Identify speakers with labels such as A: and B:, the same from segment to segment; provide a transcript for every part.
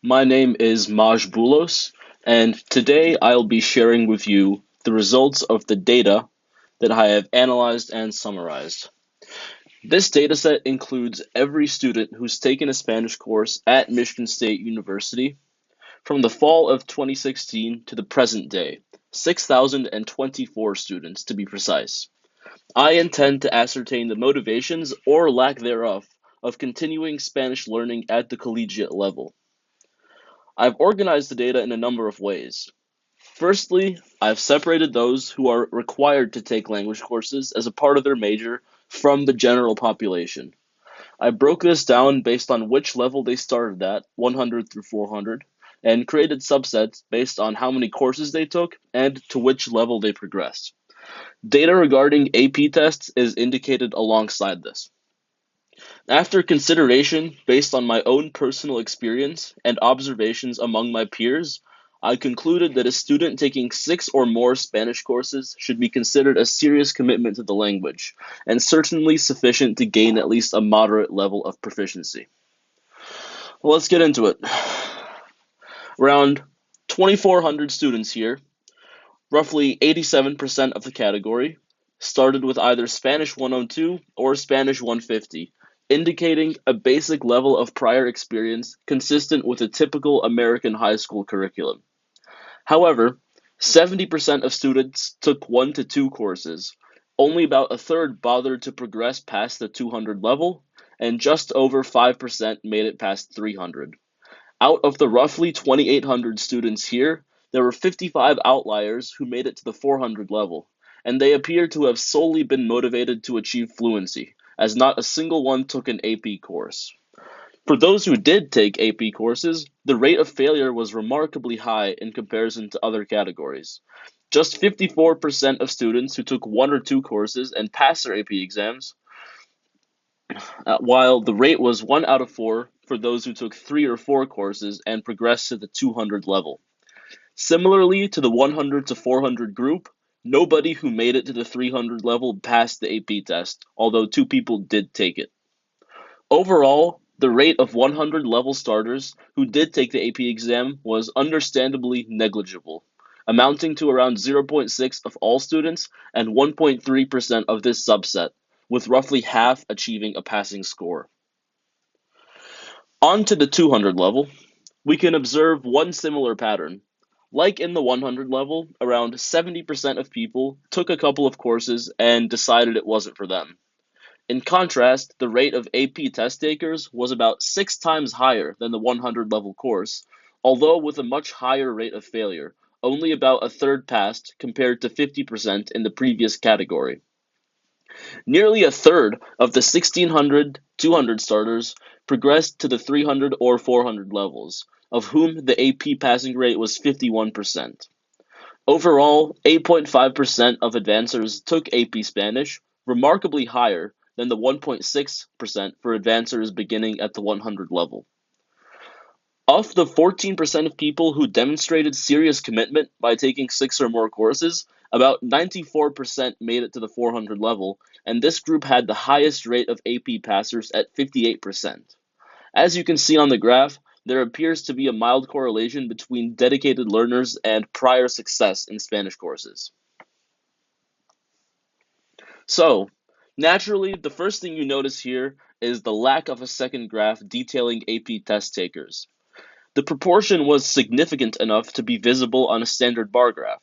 A: My name is Maj Bulos, and today I'll be sharing with you the results of the data that I have analyzed and summarized. This dataset includes every student who's taken a Spanish course at Michigan State University from the fall of 2016 to the present day, 6,024 students to be precise. I intend to ascertain the motivations or lack thereof of continuing Spanish learning at the collegiate level. I've organized the data in a number of ways. Firstly, I've separated those who are required to take language courses as a part of their major from the general population. I broke this down based on which level they started at, 100 through 400, and created subsets based on how many courses they took and to which level they progressed. Data regarding AP tests is indicated alongside this. After consideration based on my own personal experience and observations among my peers, I concluded that a student taking 6 or more Spanish courses should be considered a serious commitment to the language, and certainly sufficient to gain at least a moderate level of proficiency. Well, let's get into it. Around 2,400 students here, roughly 87% of the category, started with either Spanish 102 or Spanish 150, indicating a basic level of prior experience consistent with a typical American high school curriculum. However, 70% of students took 1 to 2 courses, only about a third bothered to progress past the 200 level, and just over 5% made it past 300. Out of the roughly 2,800 students here, there were 55 outliers who made it to the 400 level, and they appear to have solely been motivated to achieve fluency, as not a single one took an AP course. For those who did take AP courses, the rate of failure was remarkably high in comparison to other categories. Just 54% of students who took 1 or 2 courses and passed their AP exams, while the rate was 1 out of 4 for those who took 3 or 4 courses and progressed to the 200 level. Similarly to the 100 to 400 group, nobody who made it to the 300 level passed the AP test, although 2 people did take it. Overall, the rate of 100 level starters who did take the AP exam was understandably negligible, amounting to around 0.6 of all students and 1.3% of this subset, with roughly half achieving a passing score. On to the 200 level, we can observe one similar pattern. Like in the 100 level, around 70% of people took a couple of courses and decided it wasn't for them. In contrast, the rate of AP test takers was about 6 times higher than the 100 level course, although with a much higher rate of failure, only about a third passed compared to 50% in the previous category. Nearly a third of the 1,600 200 starters progressed to the 300 or 400 levels, of whom the AP passing rate was 51%. Overall, 8.5% of advancers took AP Spanish, remarkably higher than the 1.6% for advancers beginning at the 100 level. Of the 14% of people who demonstrated serious commitment by taking 6 or more courses, about 94% made it to the 400 level, and this group had the highest rate of AP passers at 58%. As you can see on the graph, there appears to be a mild correlation between dedicated learners and prior success in Spanish courses. So, naturally, the first thing you notice here is the lack of a second graph detailing AP test takers. The proportion was significant enough to be visible on a standard bar graph.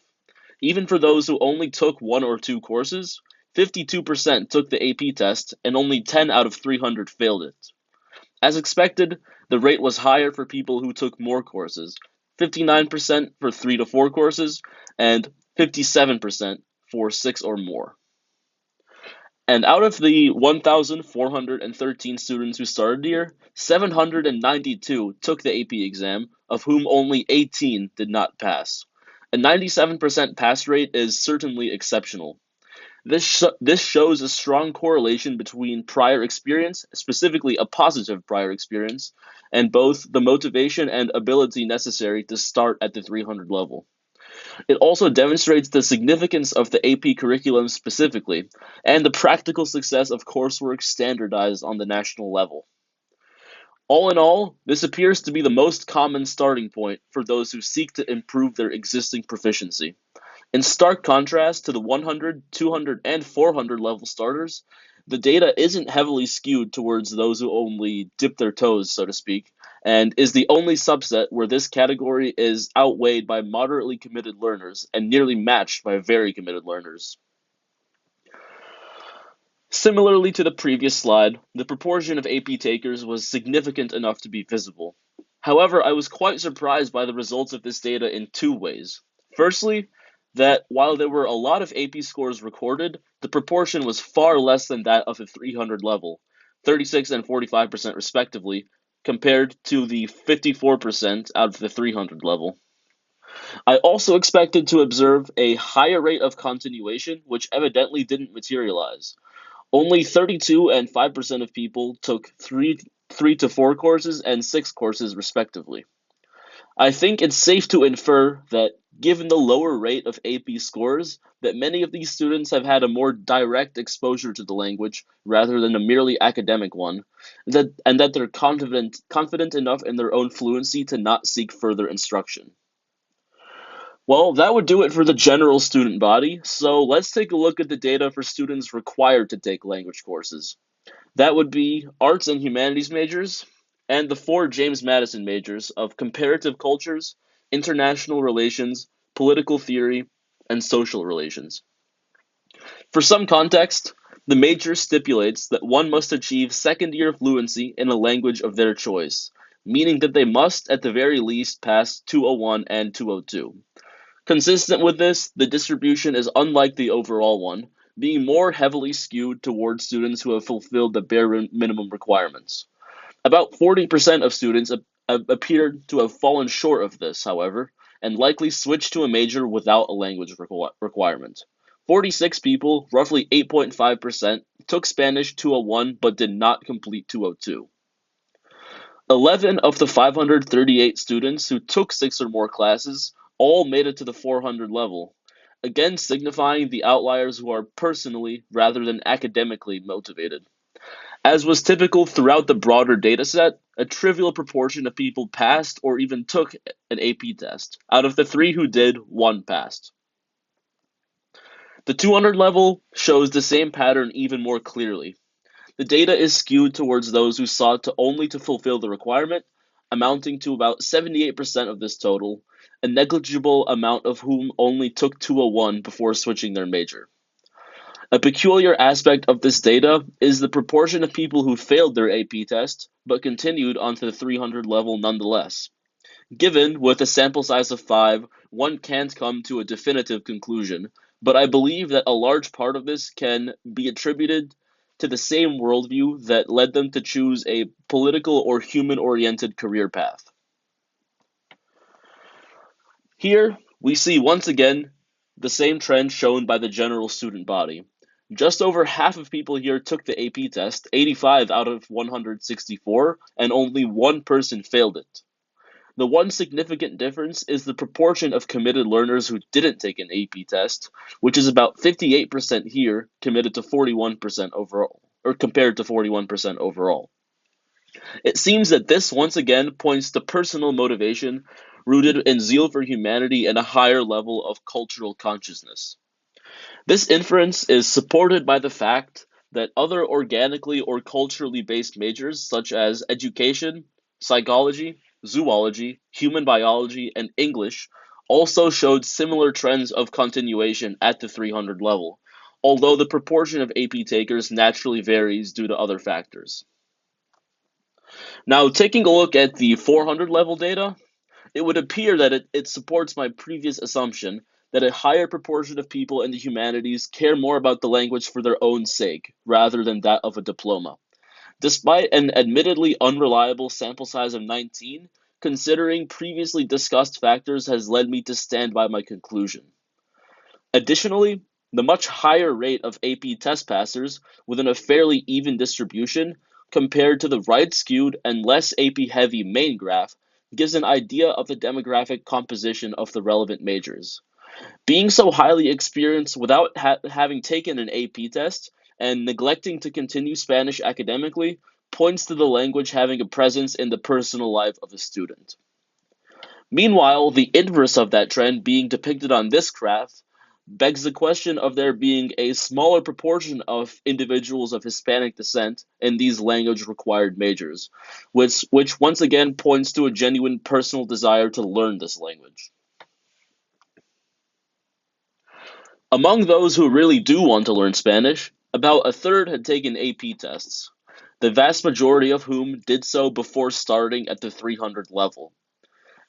A: Even for those who only took 1 or 2 courses, 52% took the AP test and only 10 out of 300 failed it. As expected, the rate was higher for people who took more courses, 59% for 3 to 4 courses and 57% for 6 or more. And out of the 1,413 students who started here, 792 took the AP exam, of whom only 18 did not pass. A 97% pass rate is certainly exceptional. This shows a strong correlation between prior experience, specifically a positive prior experience, and both the motivation and ability necessary to start at the 300 level. It also demonstrates the significance of the AP curriculum specifically, and the practical success of coursework standardized on the national level. All in all, this appears to be the most common starting point for those who seek to improve their existing proficiency. In stark contrast to the 100, 200, and 400 level starters, the data isn't heavily skewed towards those who only dip their toes, so to speak, and is the only subset where this category is outweighed by moderately committed learners and nearly matched by very committed learners. Similarly to the previous slide, the proportion of AP takers was significant enough to be visible. However, I was quite surprised by the results of this data in two ways. Firstly, that while there were a lot of AP scores recorded, the proportion was far less than that of the 300 level, 36 and 45% respectively, compared to the 54% out of the 300 level. I also expected to observe a higher rate of continuation, which evidently didn't materialize. Only 32 and 5% of people took three to four courses and six courses respectively. I think it's safe to infer that given the lower rate of AP scores, that many of these students have had a more direct exposure to the language rather than a merely academic one, and that they're confident enough in their own fluency to not seek further instruction. Well, that would do it for the general student body, so let's take a look at the data for students required to take language courses. That would be arts and humanities majors and the four James Madison majors of comparative cultures, international relations, political theory, and social relations. For some context, the major stipulates that one must achieve second year fluency in a language of their choice, meaning that they must at the very least pass 201 and 202. Consistent with this, the distribution is unlike the overall one, being more heavily skewed towards students who have fulfilled the bare minimum requirements. About 40% of students appeared to have fallen short of this, however, and likely switched to a major without a language requirement. 46 people, roughly 8.5%, took Spanish 201 but did not complete 202. 11 of the 538 students who took six or more classes all made it to the 400 level, again signifying the outliers who are personally rather than academically motivated. As was typical throughout the broader dataset, a trivial proportion of people passed or even took an AP test. Out of the three who did, one passed. The 200 level shows the same pattern even more clearly. The data is skewed towards those who sought to fulfill the requirement, amounting to about 78% of this total, a negligible amount of whom only took 201 before switching their major. A peculiar aspect of this data is the proportion of people who failed their AP test but continued onto the 300 level nonetheless. Given with a sample size of 5, one can't come to a definitive conclusion, but I believe that a large part of this can be attributed to the same worldview that led them to choose a political or human oriented career path. Here, we see once again the same trend shown by the general student body. Just over half of people here took the AP test, 85 out of 164, and only one person failed it. The one significant difference is the proportion of committed learners who didn't take an AP test, which is about 58% here committed to 41% overall, or compared to 41% overall. It seems that this once again points to personal motivation rooted in zeal for humanity and a higher level of cultural consciousness. This inference is supported by the fact that other organically or culturally based majors such as education, psychology, zoology, human biology, and English also showed similar trends of continuation at the 300 level, although the proportion of AP takers naturally varies due to other factors. Now, taking a look at the 400 level data, it would appear that it supports my previous assumption that a higher proportion of people in the humanities care more about the language for their own sake, rather than that of a diploma. Despite an admittedly unreliable sample size of 19, considering previously discussed factors has led me to stand by my conclusion. Additionally, the much higher rate of AP test passers within a fairly even distribution compared to the right skewed and less AP heavy main graph gives an idea of the demographic composition of the relevant majors. Being so highly experienced without having taken an AP test and neglecting to continue Spanish academically points to the language having a presence in the personal life of a student. Meanwhile, the inverse of that trend being depicted on this graph begs the question of there being a smaller proportion of individuals of Hispanic descent in these language required majors, which once again points to a genuine personal desire to learn this language. Among those who really do want to learn Spanish, about a third had taken AP tests, the vast majority of whom did so before starting at the 300 level.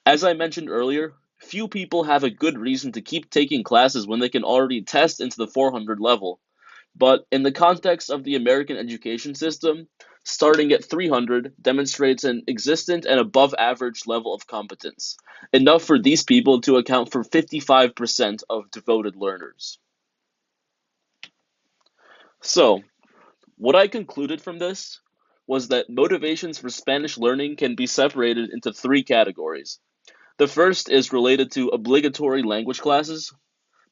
A: As I mentioned earlier, few people have a good reason to keep taking classes when they can already test into the 400 level. But in the context of the American education system, starting at 300 demonstrates an existent and above average level of competence, enough for these people to account for 55% of devoted learners. So, what I concluded from this was that motivations for Spanish learning can be separated into three categories. The first is related to obligatory language classes.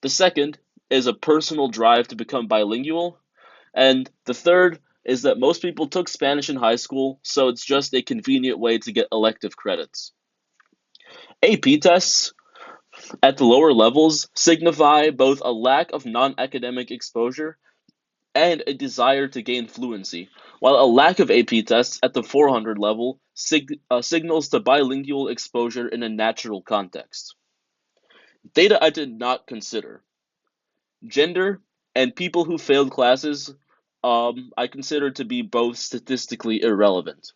A: The second is a personal drive to become bilingual. And the third is that most people took Spanish in high school, so it's just a convenient way to get elective credits. AP tests at the lower levels signify both a lack of non academic exposure and a desire to gain fluency, while a lack of AP tests at the 400 level signals to bilingual exposure in a natural context. Data I did not consider: gender and people who failed classes, I consider to be both statistically irrelevant.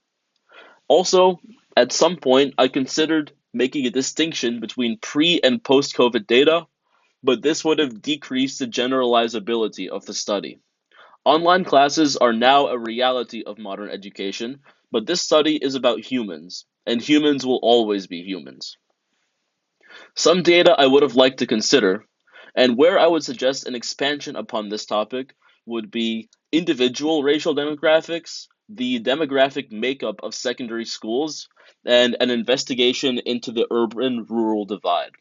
A: Also, at some point, I considered making a distinction between pre and post COVID data, but this would have decreased the generalizability of the study. Online classes are now a reality of modern education, but this study is about humans, and humans will always be humans. Some data I would have liked to consider, and where I would suggest an expansion upon this topic, would be individual racial demographics, the demographic makeup of secondary schools, and an investigation into the urban rural divide.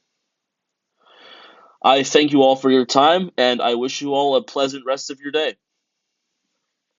A: I thank you all for your time, and I wish you all a pleasant rest of your day.